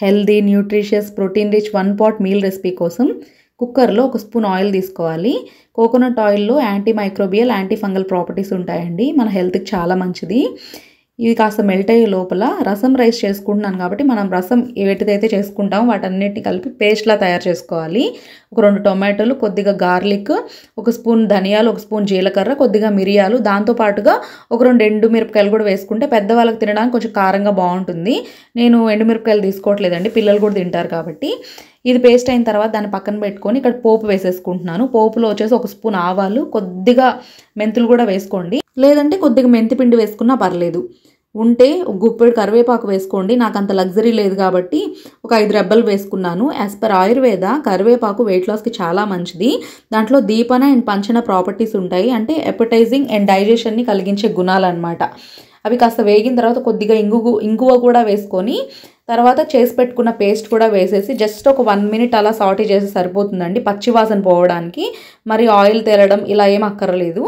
Healthy nutritious protein rich 1 pot meal recipe కోసం కుక్కర్లో 1 spoon oil తీసుకోవాలి. కోకోనట్ ఆయిల్లో anti microbial anti fungal properties ఉంటాయండి, మన హెల్త్కి చాలా మంచిది. ఇది కాస్త మెల్ట్ అయ్యే లోపల రసం రైస్ చేసుకుంటున్నాను కాబట్టి మనం రసం ఏటిదైతే చేసుకుంటామో వాటన్నిటిని కలిపి పేస్ట్లా తయారు చేసుకోవాలి. 2 టొమాటోలు, కొద్దిగా గార్లిక్, 1 స్పూన్ ధనియాలు, 1 స్పూన్ జీలకర్ర, కొద్దిగా మిరియాలు, దాంతోపాటుగా 2 ఎండుమిరపకాయలు కూడా వేసుకుంటే పెద్దవాళ్ళకి తినడానికి కొంచెం కారంగా బాగుంటుంది. నేను ఎండుమిరపకాయలు తీసుకోవట్లేదండి, పిల్లలు కూడా తింటారు కాబట్టి. ఇది పేస్ట్ అయిన తర్వాత దాన్ని పక్కన పెట్టుకొని ఇక్కడ పోపు వేసేసుకుంటున్నాను. పోపులో వచ్చేసి 1 స్పూన్ ఆవాలు, కొద్దిగా మెంతులు కూడా వేసుకోండి, లేదంటే కొద్దిగా మెంతి పిండి వేసుకున్నా పర్లేదు. ఉంటే గుప్పెడు కరివేపాకు వేసుకోండి. నాకు అంత లగ్జరీ లేదు కాబట్టి 5 రెబ్బలు వేసుకున్నాను. యాజ్ పర్ ఆయుర్వేద కరివేపాకు వెయిట్ లాస్కి చాలా మంచిది. దాంట్లో దీపన అండ్ పంచన ప్రాపర్టీస్ ఉంటాయి, అంటే ఎపటైజింగ్ అండ్ డైజెషన్ని కలిగించే గుణాలు అనమాట. అవి కాస్త వేగిన తర్వాత కొద్దిగా ఇంగువ కూడా వేసుకొని తర్వాత చేసి పెట్టుకున్న పేస్ట్ కూడా వేసేసి జస్ట్ 1 minute అలా సాటే చేసి సరిపోతుందండి, పచ్చివాసన పోవడానికి. మరి ఆయిల్ తేలడం ఇలా ఏం అక్కర్లేదు.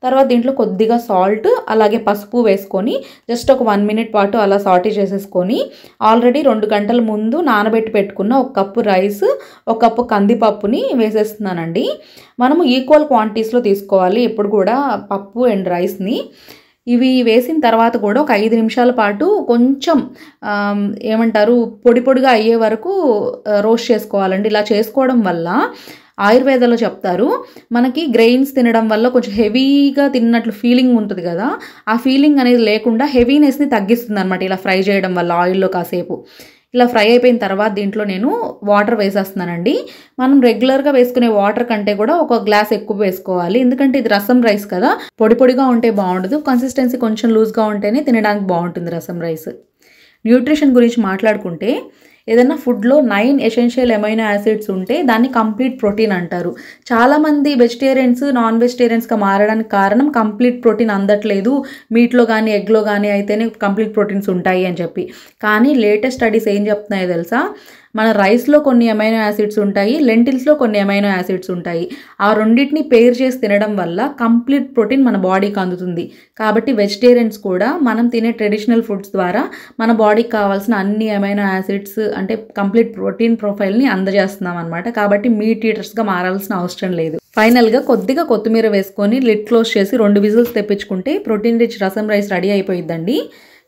తర్వాత దీంట్లో కొద్దిగా సాల్ట్ అలాగే పసుపు వేసుకొని జస్ట్ 1 minute పాటు అలా సాటే చేసేసుకొని ఆల్రెడీ 2 గంటల ముందు నానబెట్టి పెట్టుకున్న 1 కప్పు రైస్, 1 కప్పు కందిపప్పుని వేసేస్తున్నానండి. మనము ఈక్వల్ క్వాంటిటీస్లో తీసుకోవాలి ఎప్పుడు కూడా పప్పు అండ్ రైస్ని. ఇవి వేసిన తర్వాత కూడా 5 నిమిషాల పాటు కొంచెం ఏమంటారు పొడి పొడిగా అయ్యే వరకు రోస్ట్ చేసుకోవాలండి. ఇలా చేసుకోవడం వల్ల ఆయుర్వేదంలో చెప్తారు, మనకి గ్రెయిన్స్ తినడం వల్ల కొంచెం హెవీగా తిన్నట్లు ఫీలింగ్ ఉంటుంది కదా, ఆ ఫీలింగ్ అనేది లేకుండా హెవీనెస్ని తగ్గిస్తుంది అనమాట ఇలా ఫ్రై చేయడం వల్ల ఆయిల్లో కాసేపు. ఇలా ఫ్రై అయిపోయిన తర్వాత దీంట్లో నేను వాటర్ వేసేస్తున్నానండి. మనం రెగ్యులర్గా వేసుకునే వాటర్ కంటే కూడా 1 గ్లాస్ ఎక్కువ వేసుకోవాలి, ఎందుకంటే ఇది రసం రైస్ కదా, పొడి పొడిగా ఉంటే బాగుండదు. కన్సిస్టెన్సీ కొంచెం లూజ్గా ఉంటేనే తినడానికి బాగుంటుంది రసం రైస్. న్యూట్రిషన్ గురించి మాట్లాడుకుంటే ఏదైనా ఫుడ్లో 9 ఎసెన్షియల్ అమైనో యాసిడ్స్ ఉంటే దాన్ని కంప్లీట్ ప్రోటీన్ అంటారు. చాలామంది వెజిటేరియన్స్ నాన్ వెజిటేరియన్స్గా మారడానికి కారణం కంప్లీట్ ప్రోటీన్ అందట్లేదు, మీట్లో కానీ ఎగ్లో కానీ అయితేనే కంప్లీట్ ప్రోటీన్స్ ఉంటాయి అని చెప్పి. కానీ లేటెస్ట్ స్టడీస్ ఏం చెప్తున్నాయో తెలుసా, మన రైస్లో కొన్ని అమైనో యాసిడ్స్ ఉంటాయి, లెంటిల్స్లో కొన్ని అమైనో యాసిడ్స్ ఉంటాయి. ఆ రెండింటిని పేర్ చేసి తినడం వల్ల కంప్లీట్ ప్రోటీన్ మన బాడీకి అందుతుంది. కాబట్టి వెజిటేరియన్స్ కూడా మనం తినే ట్రెడిషనల్ ఫుడ్స్ ద్వారా మన బాడీకి కావాల్సిన అన్ని అమైనో యాసిడ్స్ అంటే కంప్లీట్ ప్రోటీన్ ప్రొఫైల్ని అందజేస్తున్నాం అనమాట. కాబట్టి మీట్ ఈటర్స్గా మారాల్సిన అవసరం లేదు. ఫైనల్గా కొద్దిగా కొత్తిమీర వేసుకొని లిడ్ క్లోజ్ చేసి 2 విజిల్స్ తెప్పించుకుంటే ప్రోటీన్ రిచ్ రసం రైస్ రెడీ అయిపోయిద్దండి.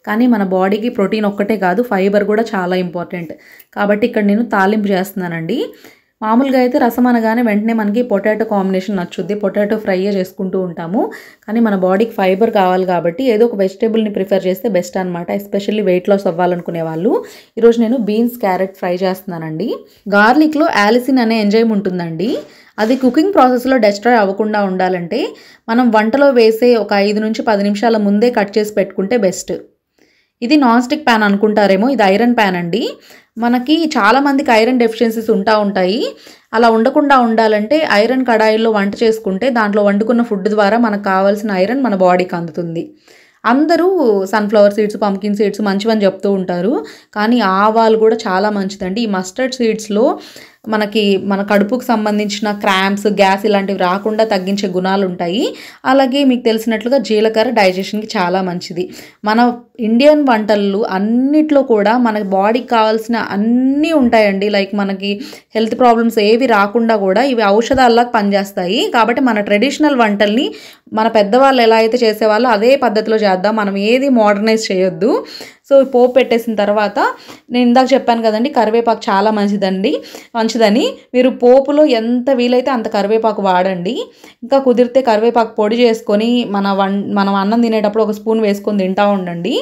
కానీ మన బాడీకి ప్రోటీన్ ఒక్కటే కాదు, ఫైబర్ కూడా చాలా ఇంపార్టెంట్. కాబట్టి ఇక్కడ నేను తాలింపు చేస్తున్నానండి. మామూలుగా అయితే రసం అనగానే వెంటనే మనకి పొటాటో కాంబినేషన్ నచ్చుద్ది, పొటాటో ఫ్రై చేసుకుంటూ ఉంటాము. కానీ మన బాడీకి ఫైబర్ కావాలి కాబట్టి ఏదో ఒక వెజిటేబుల్ని ప్రిఫర్ చేస్తే బెస్ట్ అనమాట, ఎస్పెషల్లీ వెయిట్ లాస్ అవ్వాలనుకునే వాళ్ళు. ఈరోజు నేను బీన్స్ క్యారెట్ ఫ్రై చేస్తున్నానండి. గార్లిక్లో యాలిసిన్ అనే ఎంజైమ్ ఉంటుందండి, అది కుకింగ్ ప్రాసెస్లో డెస్ట్రాయ్ అవ్వకుండా ఉండాలంటే మనం వంటలో వేసే 5 నుంచి 10 నిమిషాల ముందే కట్ చేసి పెట్టుకుంటే బెస్ట్. ఇది నాన్ స్టిక్ ప్యాన్ అనుకుంటారేమో, ఇది ఐరన్ ప్యాన్ అండి. మనకి చాలామందికి ఐరన్ డెఫిషియన్సీస్ ఉంటాయి. అలా ఉండకుండా ఉండాలంటే ఐరన్ కడాయిల్లో వంట చేసుకుంటే దాంట్లో వండుకున్న ఫుడ్ ద్వారా మనకు కావాల్సిన ఐరన్ మన బాడీకి అందుతుంది. అందరూ సన్ఫ్లవర్ సీడ్స్, పంకిన్ సీడ్స్ మంచివని చెప్తూ ఉంటారు, కానీ ఆవాలు కూడా చాలా మంచిదండి. ఈ మస్టర్డ్ సీడ్స్లో మన కడుపుకు సంబంధించిన క్రాంప్స్, గ్యాస్ ఇలాంటివి రాకుండా తగ్గించే గుణాలు ఉంటాయి. అలాగే మీకు తెలిసినట్లుగా జీలకర్ర డైజెషన్కి చాలా మంచిది. మన ఇండియన్ వంటలు అన్నిట్లో కూడా మన బాడీకి కావాల్సిన అన్నీ ఉంటాయండి. లైక్ మనకి హెల్త్ ప్రాబ్లమ్స్ ఏవి రాకుండా కూడా ఇవి ఔషధాల్లా పనిచేస్తాయి. కాబట్టి మన ట్రెడిషనల్ వంటల్ని మన పెద్దవాళ్ళు ఎలా అయితే చేసేవాళ్ళో అదే పద్ధతిలో చేద్దాం, మనం ఏది మోడర్నైజ్ చేయొద్దు. సో పోపు పెట్టేసిన తర్వాత నేను ఇందాక చెప్పాను కదండి, కరివేపాకు చాలా మంచిదని. మీరు పోపులో ఎంత వీలైతే అంత కరివేపాకు వాడండి. ఇంకా కుదిరితే కరివేపాకు పొడి చేసుకొని మనం అన్నం తినేటప్పుడు 1 స్పూన్ వేసుకొని తింటూ ఉండండి.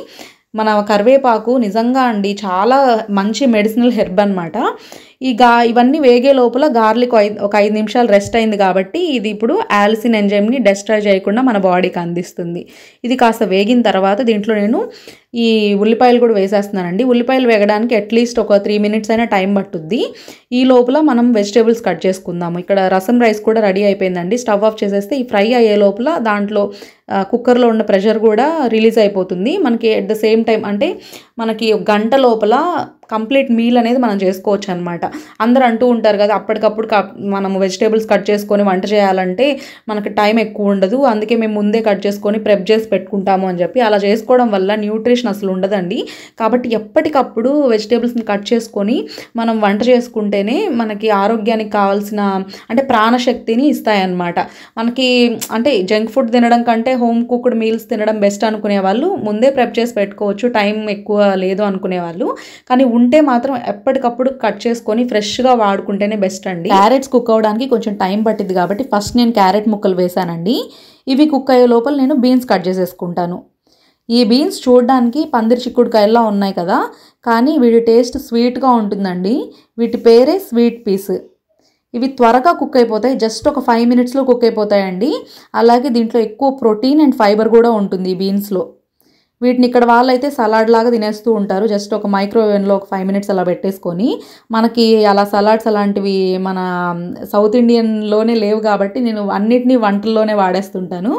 మన కరివేపాకు నిజంగా అండి చాలా మంచి మెడిసినల్ హెర్బ్ అనమాట. ఇవన్నీ వేగే లోపల గార్లిక్ 5 నిమిషాలు రెస్ట్ అయింది కాబట్టి ఇది ఇప్పుడు యాలిసిన్ ఎంజైమ్ని డెస్ట్రాయ్ చేయకుండా మన బాడీకి అందిస్తుంది. ఇది కాస్త వేగిన తర్వాత దీంట్లో నేను ఈ ఉల్లిపాయలు కూడా వేసేస్తున్నానండి. ఉల్లిపాయలు వేగడానికి అట్లీస్ట్ 3 minutes అయినా టైం పట్టుద్ది. ఈ లోపల మనం వెజిటేబుల్స్ కట్ చేసుకుందాము. ఇక్కడ రసం రైస్ కూడా రెడీ అయిపోయిందండి. స్టవ్ ఆఫ్ చేసేస్తే ఈ ఫ్రై అయ్యే లోపల దాంట్లో కుక్కర్లో ఉన్న ప్రెషర్ కూడా రిలీజ్ అయిపోతుంది. మనకి ఎట్ ద సేమ్ టైం అంటే మనకి 1 గంట లోపల కంప్లీట్ మీల్ అనేది మనం చేసుకోవచ్చు అనమాట. అందరూ అంటూ ఉంటారు కదా, అప్పటికప్పుడు మనము వెజిటేబుల్స్ కట్ చేసుకొని వంట చేయాలంటే మనకు టైం ఎక్కువ ఉండదు, అందుకే మేము ముందే కట్ చేసుకొని ప్రెప్ చేసి పెట్టుకుంటాము అని చెప్పి. అలా చేసుకోవడం వల్ల న్యూట్రిషన్ కాన్సన్ట్రేషన్ అసలు ఉండదండి. కాబట్టి ఎప్పటికప్పుడు వెజిటేబుల్స్ని కట్ చేసుకొని మనం వంట చేసుకుంటేనే మనకి ఆరోగ్యానికి కావాల్సిన అంటే ప్రాణశక్తిని ఇస్తాయన్నమాట. మనకి అంటే జంక్ ఫుడ్ తినడం కంటే హోమ్ కుక్డ్ మీల్స్ తినడం బెస్ట్ అనుకునే వాళ్ళు ముందే ప్రెప్ చేసి పెట్టుకోవచ్చు, టైం ఎక్కువ లేదు అనుకునేవాళ్ళు. కానీ ఉంటే మాత్రం ఎప్పటికప్పుడు కట్ చేసుకొని ఫ్రెష్గా వాడుకుంటేనే బెస్ట్ అండి. క్యారెట్స్ కుక్ అవ్వడానికి కొంచెం టైం పట్టింది కాబట్టి ఫస్ట్ నేను క్యారెట్ ముక్కలు వేసానండి. ఇవి కుక్ అయ్యే లోపల నేను బీన్స్ కట్ చేసేసుకుంటాను. ఈ బీన్స్ చూడడానికి పందిరి చిక్కుడుకాయల్లా ఉన్నాయి కదా, కానీ వీటి టేస్ట్ స్వీట్గా ఉంటుందండి. వీటి పేరే స్వీట్ పీస్. ఇవి త్వరగా కుక్ అయిపోతాయి, జస్ట్ ఒక 5 minutesలో కుక్ అయిపోతాయండి. అలాగే దీంట్లో ఎక్కువ ప్రోటీన్ అండ్ ఫైబర్ కూడా ఉంటుంది ఈ బీన్స్లో. వీటిని ఇక్కడ వాళ్ళైతే సలాడ్ లాగా తినేస్తూ ఉంటారు. జస్ట్ ఒక మైక్రోవేవ్లో ఒక 5 minutes అలా పెట్టేసుకొని. మనకి అలా సలాడ్స్ అలాంటివి మన సౌత్ ఇండియన్లోనే లేవు కాబట్టి నేను అన్నిటినీ వంటల్లోనే వాడేస్తుంటాను.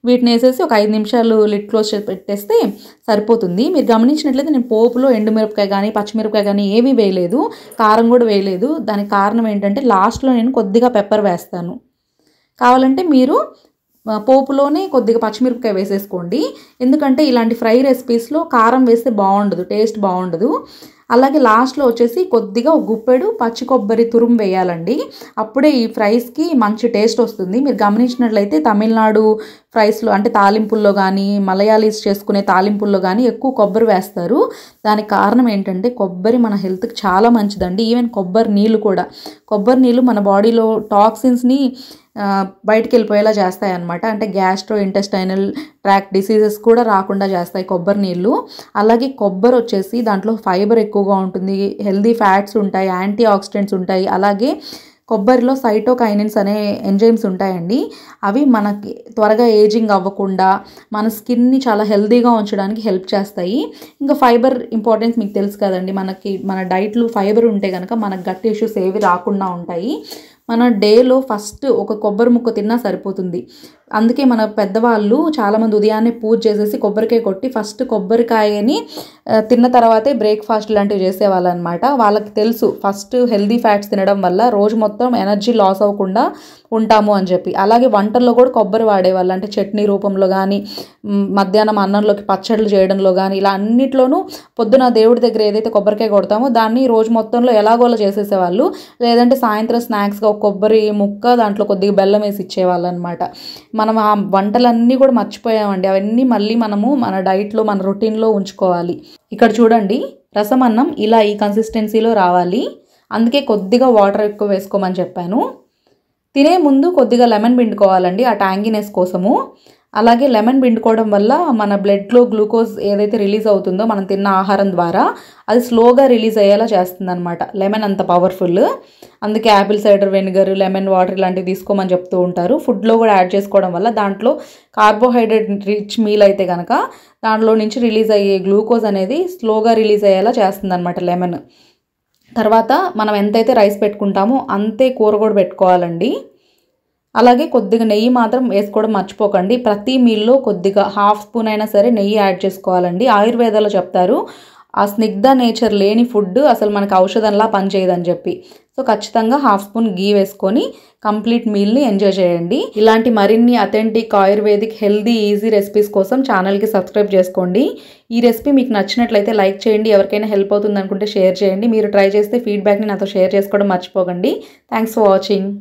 వీటిని వేసేసి ఒక 5 నిమిషాలు లిడ్ క్లోజ్ చేసి పెట్టేస్తే సరిపోతుంది. మీరు గమనించినట్లయితే నేను పోపులో ఎండుమిరపకాయ కానీ పచ్చిమిరపకాయ కానీ ఏమీ వేయలేదు, కారం కూడా వేయలేదు. దానికి కారణం ఏంటంటే లాస్ట్లో నేను కొద్దిగా పెప్పర్ వేస్తాను. కావాలంటే మీరు పోపులోనే కొద్దిగా పచ్చిమిరపకాయ వేసేసుకోండి. ఎందుకంటే ఇలాంటి ఫ్రై రెసిపీస్లో కారం వేస్తే బాగుండదు, టేస్ట్ బాగుండదు. అలాగే లాస్ట్లో వచ్చేసి కొద్దిగా గుప్పెడు పచ్చి కొబ్బరి తురుము వేయాలండి. అప్పుడే ఈ ఫ్రైస్కి మంచి టేస్ట్ వస్తుంది. మీరు గమనించినట్లయితే తమిళనాడు ఫ్రైస్లో అంటే తాలింపుల్లో కానీ మలయాళీస్ చేసుకునే తాలింపుల్లో కానీ ఎక్కువ కొబ్బరి వేస్తారు. దానికి కారణం ఏంటంటే కొబ్బరి మన హెల్త్కి చాలా మంచిదండి. ఈవెన్ కొబ్బరి నీళ్ళు కూడా, కొబ్బరి నీళ్ళు మన బాడీలో టాక్సిన్స్ని బయటికి వెళ్ళిపోయేలా చేస్తాయి అన్నమాట. అంటే గ్యాస్ట్రో ఇంటెస్టైనల్ ట్రాక్ డిసీజెస్ కూడా రాకుండా చేస్తాయి కొబ్బరి నీళ్ళు. అలాగే కొబ్బరి వచ్చేసి దాంట్లో ఫైబర్ ఎక్కువగా ఉంటుంది, హెల్దీ ఫ్యాట్స్ ఉంటాయి, యాంటీ ఆక్సిడెంట్స్ ఉంటాయి. అలాగే కొబ్బరిలో సైటోకైనిన్స్ అనే ఎంజైమ్స్ ఉంటాయండి. అవి మనకి త్వరగా ఏజింగ్ అవ్వకుండా మన స్కిన్ని చాలా హెల్దీగా ఉంచడానికి హెల్ప్ చేస్తాయి. ఇంకా ఫైబర్ ఇంపార్టెన్స్ మీకు తెలుసు కదండి. మన డైట్లో ఫైబర్ ఉంటే కనుక మనకు గట్ ఇష్యూస్ ఏవి రాకుండా ఉంటాయి. మన డేలో ఫస్ట్ ఒక కొబ్బరి ముక్క తిన్నా సరిపోతుంది. అందుకే మన పెద్దవాళ్ళు చాలామంది ఉదయాన్నే పూజ చేసేసి కొబ్బరికాయ కొట్టి ఫస్ట్ కొబ్బరికాయని తిన్న తర్వాతే బ్రేక్ఫాస్ట్ లాంటివి చేసేవాళ్ళు అనమాట. వాళ్ళకి తెలుసు ఫస్ట్ హెల్దీ ఫ్యాట్స్ తినడం వల్ల రోజు మొత్తం ఎనర్జీ లాస్ అవ్వకుండా ఉంటాము అని చెప్పి. అలాగే వంటల్లో కూడా కొబ్బరి వాడేవాళ్ళు, అంటే చట్నీ రూపంలో కానీ మధ్యాహ్నం అన్నంలోకి పచ్చళ్ళు చేయడంలో కానీ ఇలా అన్నిట్లోనూ పొద్దున దేవుడి దగ్గర ఏదైతే కొబ్బరికాయ కొడతామో దాన్ని రోజు మొత్తంలో ఎలాగోలా చేసేసేవాళ్ళు. లేదంటే సాయంత్రం స్నాక్స్గా ఒక కొబ్బరి ముక్క దాంట్లో కొద్దిగా బెల్లం వేసి ఇచ్చేవాళ్ళు అనమాట. మనం ఆ వంటలన్నీ కూడా మర్చిపోయామండి. అవన్నీ మళ్ళీ మనము మన డైట్లో మన రొటీన్లో ఉంచుకోవాలి. ఇక్కడ చూడండి, రసం అన్నం ఇలా ఈ కన్సిస్టెన్సీలో రావాలి. అందుకే కొద్దిగా వాటర్ ఎక్కువ వేసుకోమని చెప్పాను. తినే ముందు కొద్దిగా లెమన్ పిండుకోవాలండి ఆ ట్యాంగినెస్ కోసము. అలాగే లెమన్ పిండుకోవడం వల్ల మన బ్లడ్లో గ్లూకోజ్ ఏదైతే రిలీజ్ అవుతుందో మనం తిన్న ఆహారం ద్వారా అది స్లోగా రిలీజ్ అయ్యేలా చేస్తుంది అనమాట. లెమన్ అంత పవర్ఫుల్. అందుకే Apple cider vinegar, lemon water ఇలాంటివి తీసుకోమని చెప్తూ ఉంటారు. ఫుడ్లో కూడా యాడ్ చేసుకోవడం వల్ల దాంట్లో కార్బోహైడ్రేట్ రిచ్ మీల్ అయితే కనుక దాంట్లో నుంచి రిలీజ్ అయ్యే గ్లూకోజ్ అనేది స్లోగా రిలీజ్ అయ్యేలా చేస్తుంది అనమాట లెమన్. తర్వాత మనం ఎంతైతే రైస్ పెట్టుకుంటామో అంతే కూర కూడా పెట్టుకోవాలండి. అలాగే కొద్దిగా నెయ్యి మాత్రం వేసుకోవడం మర్చిపోకండి. ప్రతి మీల్లో కొద్దిగా 1/2 స్పూన్ అయినా సరే నెయ్యి యాడ్ చేసుకోవాలండి. ఆయుర్వేదాలో చెప్తారు ఆ స్నిగ్ధ నేచర్ లేని ఫుడ్ అసలు మనకు ఔషధంలా పనిచేయదని చెప్పి. సో ఖచ్చితంగా 1/2 స్పూన్ గీ వేసుకొని కంప్లీట్ మీల్ని ఎంజాయ్ చేయండి. ఇలాంటి మరిన్ని authentic ayurvedic healthy easy recipes కోసం ఛానల్కి సబ్స్క్రైబ్ చేసుకోండి. ఈ రెసిపీ మీకు నచ్చినట్లయితే లైక్ చేయండి. ఎవరికైనా హెల్ప్ అవుతుంది అనుకుంటే షేర్ చేయండి. మీరు ట్రై చేస్తే ఫీడ్బ్యాక్ని నాతో షేర్ చేసుకోవడం మర్చిపోకండి. Thanks for watching.